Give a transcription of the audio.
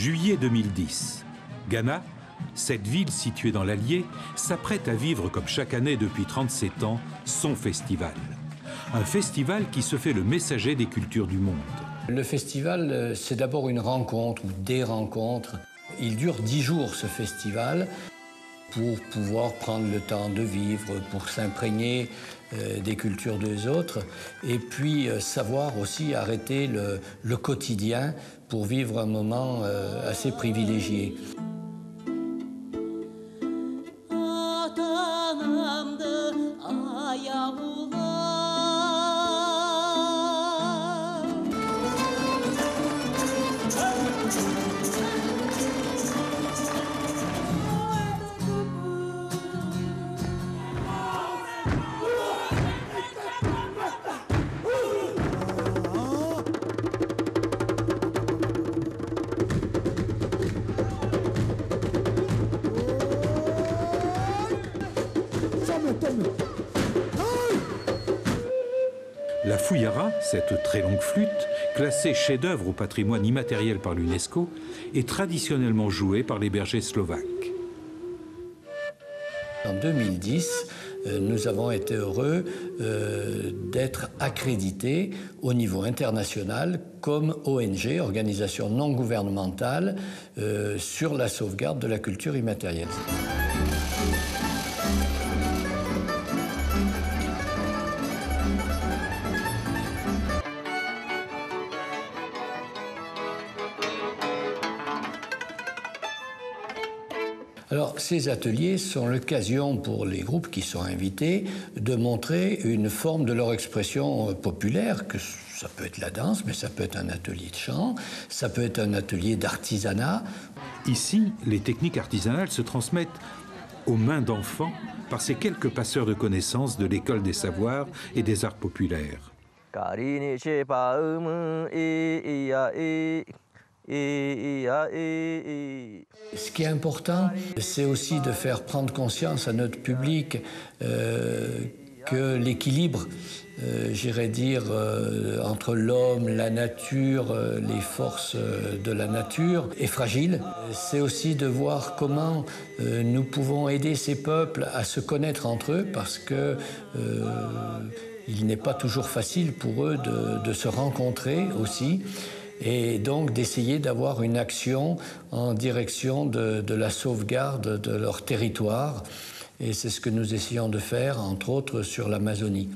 Juillet 2010. Ghana, cette ville située dans l'Allier, s'apprête à vivre comme chaque année depuis 37 ans son festival. Un festival qui se fait le messager des cultures du monde. Le festival, c'est d'abord une rencontre ou des rencontres. Il dure 10 jours ce festival pour pouvoir prendre le temps de vivre, pour s'imprégner des cultures des autres et puis savoir aussi arrêter le quotidien pour vivre un moment assez privilégié. La fouillara, cette très longue flûte, classée chef-d'œuvre au patrimoine immatériel par l'UNESCO, est traditionnellement jouée par les bergers slovaques. En 2010, nous avons été heureux d'être accrédités au niveau international comme ONG, organisation non gouvernementale, sur la sauvegarde de la culture immatérielle. Alors, ces ateliers sont l'occasion pour les groupes qui sont invités de montrer une forme de leur expression populaire, que ça peut être la danse, mais ça peut être un atelier de chant, ça peut être un atelier d'artisanat. Ici, les techniques artisanales se transmettent aux mains d'enfants par ces quelques passeurs de connaissances de l'école des savoirs et des arts populaires. Ce qui est important, c'est aussi de faire prendre conscience à notre public que l'équilibre, j'irais dire, entre l'homme, la nature, les forces de la nature est fragile. C'est aussi de voir comment nous pouvons aider ces peuples à se connaître entre eux parce que il n'est pas toujours facile pour eux de se rencontrer aussi. Et donc d'essayer d'avoir une action en direction de la sauvegarde de leur territoire. Et c'est ce que nous essayons de faire, entre autres, sur l'Amazonie.